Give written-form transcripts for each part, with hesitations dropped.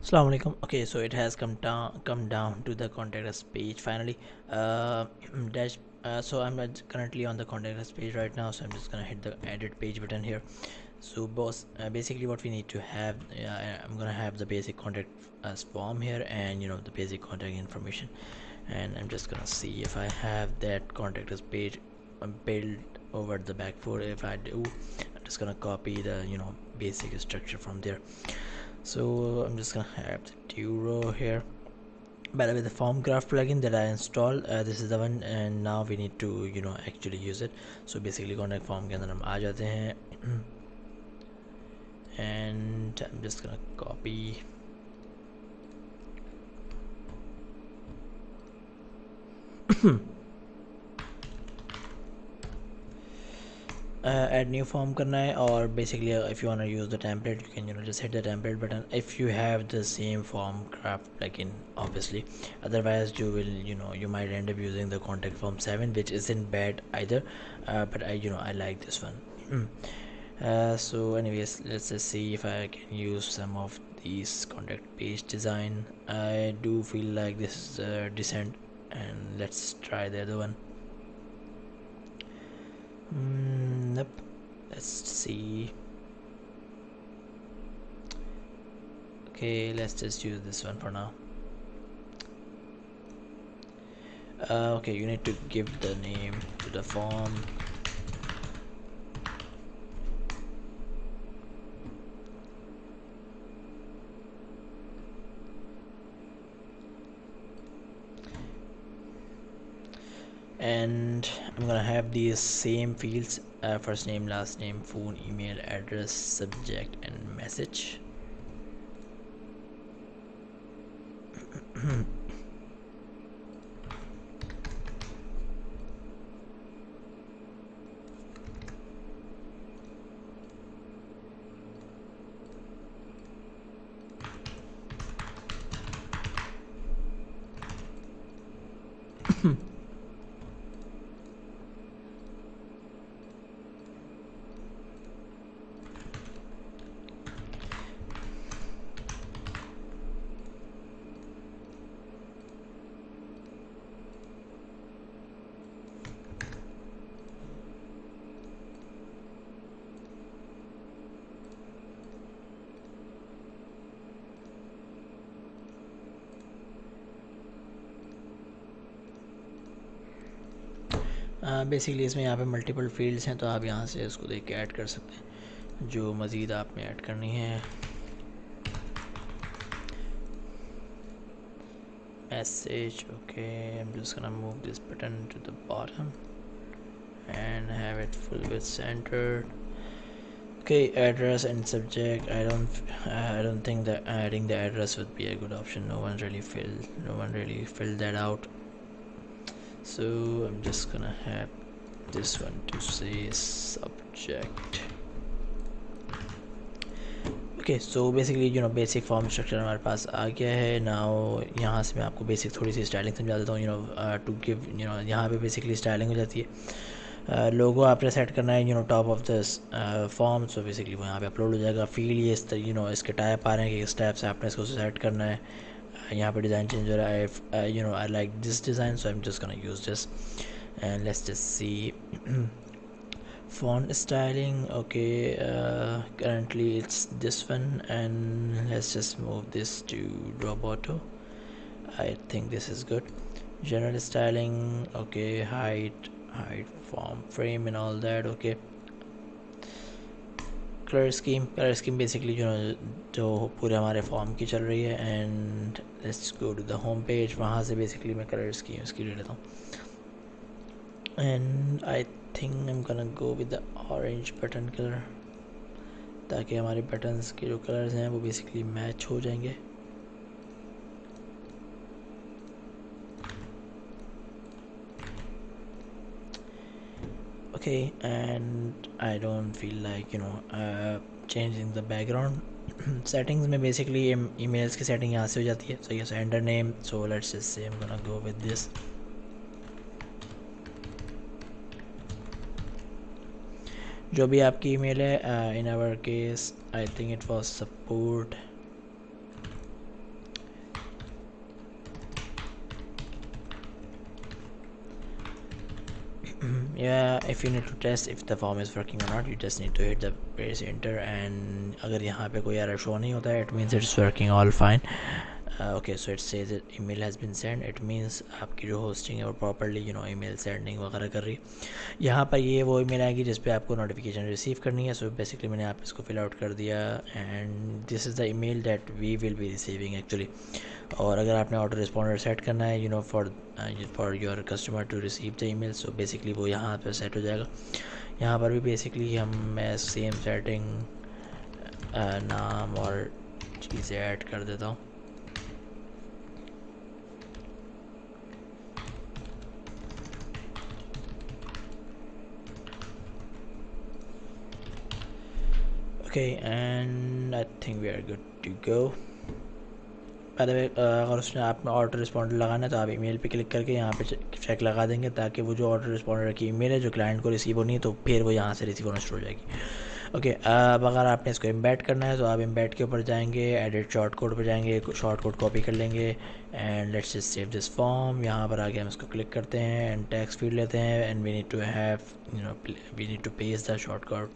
Assalamu alaikum. Okay, so it has come down to the contact us page finally. Uh, dash. So I'm currently on the contact us page right now. So I'm just gonna hit the edit page button here. So boss, basically what we need to have, I'm gonna have the basic contact us form here, and the basic contact information. And I'm just gonna see if I have that contact us page built over the backboard. If I do, I'm just gonna copy the basic structure from there. So I'm just gonna have the Duro here. By the way, the form graph plugin that I installed, this is the one, and now we need to actually use it. So basically contact form के अंदर हम आ जाते हैं and I'm just gonna copy add new form करना है. और basically if you want to use the template, you can just hit the template button if you have the same form graph plugin, obviously. Otherwise you will you might end up using the contact form 7, which isn't bad either, but I like this one. So anyways, let's just see if I can use some of these contact page design. I do feel like this is decent, and let's try the other one. Nope. Let's see. Okay, let's just use this one for now. Okay, you need to give the name to the form. And I'm gonna have these same fields: first name, last name, phone, email address, subject, and message. Basically इसमें यहाँ पे multiple fields हैं, तो आप यहाँ से इसको देख के ऐड कर सकते हैं जो मज़ीद आपने ऐड करनी है. Message. Okay, I'm just gonna move this button to the bottom and have it full width centered. Okay, address and subject. I don't think that adding the address would be a good option. No one really filled that out. So I'm just gonna have this one to say subject. Okay, so basically basic form structure हमारे पास आ गया है. Now यहाँ से मैं आपको basic थोड़ी सी styling समझा देता हूँ. टू गिव यहाँ पे बेसिकली स्टाइलिंग हो जाती है. लोगो आपने सेट करना है top of the form. So basically वो यहाँ पे अपलोड हो जाएगा. फील्ड ये इस इसके टाइप आ रहे हैं कि इस टाइप से आपने इसको सेट करना है. यहाँ पे डिज़ाइन चेंज हो रहा है. I like this design, so I am just gonna use this and let's just see. Font styling. Okay, currently it's this one, and let's just move this to drop auto. I think this is good. General styling. Okay, height, form, frame, and all that. Okay, color scheme basically जो पूरे हमारे form की चल रही है. And let's go to the home page. वहाँ से basically मैं कलर स्कीम इसकी ले लेता हूँ. And I think I'm gonna go with the orange button color, ताकि हमारे बटन्स के जो कलर्स हैं वो बेसिकली मैच हो जाएंगे. Okay, and I don't feel like changing the background. settings में basically emails की setting यहाँ से हो जाती है. So yes, enter name. So let's just say I'm gonna go with this. जो भी आपकी ईमेल है, in our case I think it was support yeah, if you need to test if the form is working or not, you just need to hit the press enter, and अगर यहाँ पे कोई error show नहीं होता है, it means it's working all fine. Okay, so it says that email has been sent. It means आपकी जो hosting है वो properly email sending वगैरह कर रही है. यहाँ पर ये वो email आएगी जिस पे आपको notification receive करनी है. So basically मैंने आप इसको fill out कर दिया, and this is the email that we will be receiving actually. और अगर आपने ऑटो रिस्पॉन्डर सेट करना है for your customer to receive the email, so basically वो यहाँ पे सेट हो जाएगा. यहाँ पर भी बेसिकली मैं सेम सेटिंग नाम और चीज़ें ऐड कर देता हूँ. Okay, and I think we are good to go. By the way, अगर उसने आपने ऑटो रिस्पॉन्डर लगाना है तो आप ईमेल पे क्लिक करके यहाँ पे चेक लगा देंगे, ताकि वो जो ऑटो रिस्पॉन्डर की ईमेल है जो क्लाइंट को रिसीव होनी है तो फिर वो यहाँ से रिसीव होना शुरू हो जाएगी. ओके, अब अगर आपने इसको एम्बेड करना है तो आप एम्बेड के ऊपर जाएंगे, एडिट शॉर्ट कोड पर जाएंगे, शॉर्ट कोड कॉपी कर लेंगे, and let's just save this form. यहाँ पर आके हम इसको क्लिक करते हैं एंड टेक्स्ट फील्ड लेते हैं, and we need to have we need to paste the short code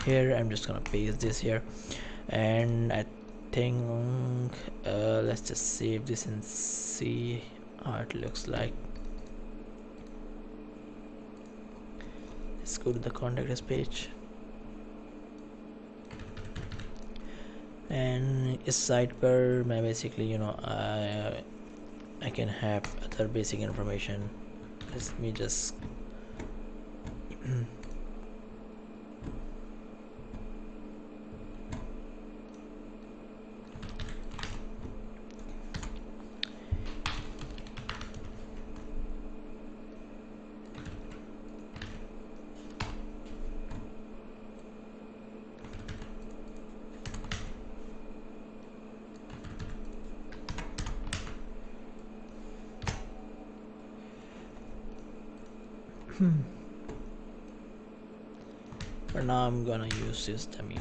here. I am just gonna paste this here, and I think let's just save this and see how it looks like. Let's go to the contact us page, and इस site पर मैं basically I can have other basic information. Let me just for now I'm gonna use this dummy.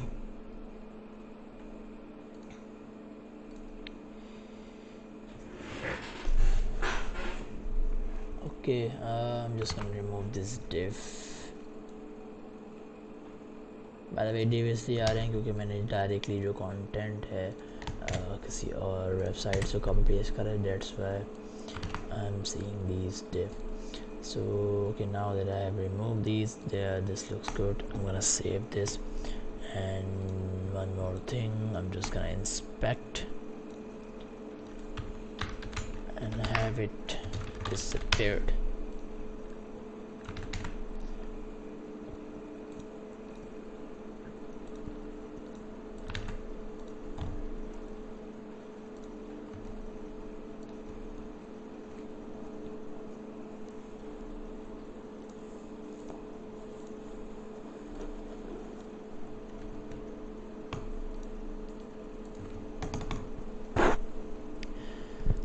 Okay, I'm just gonna remove this div. By the way, div इसलिए आ रहे हैं क्योंकि मैंने directly जो content है किसी और वेबसाइट से कॉपी पेस्ट करा है, that's why I'm seeing these div. So okay, now that I have removed these, this looks good. I'm gonna save this, and one more thing, I'm just gonna inspect and have it disappeared.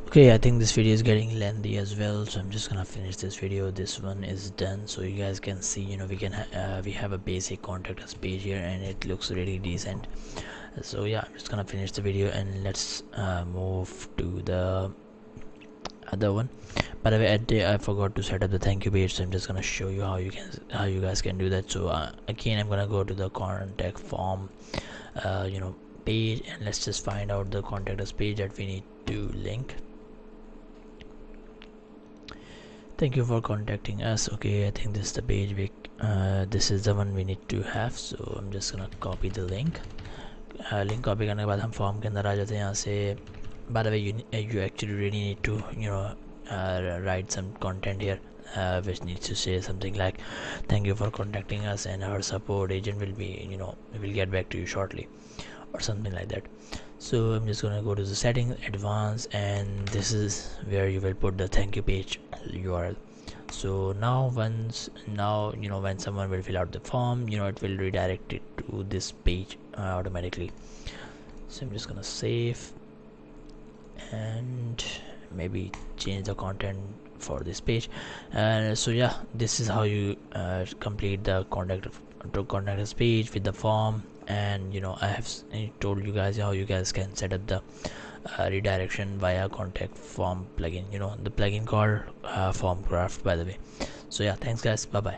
Okay, I think this video is getting lengthy as well, so I'm just gonna finish this video. This one is done, so you guys can see we have a basic contact us page here, and it looks really decent. So yeah, I'm just gonna finish the video, and let's move to the other one. By the way, I forgot to set up the thank you page, so I'm just gonna show you how you guys can do that. So again, I'm gonna go to the contact form page, and let's just find out the contact us page that we need to link. Thank you for contacting us. Okay, I think this is the page this is the one we need to have, so I'm just gonna copy the link. Link copy करने के बाद हम form के अंदर आ जाते हैं. यहाँ से by the way, you actually really need to write some content here which needs to say something like thank you for contacting us, and our support agent will be will get back to you shortly, or something like that. So I'm just gonna go to the settings, advanced, and this is where you will put the thank you page URL. So now when someone will fill out the form, it will redirect it to this page automatically. So I'm just gonna save and maybe change the content for this page. So yeah, this is how you complete the contact us page with the form. And I have told you guys how you guys can set up the redirection via contact form plugin, the plugin called form craft, by the way. So yeah, thanks guys, bye bye.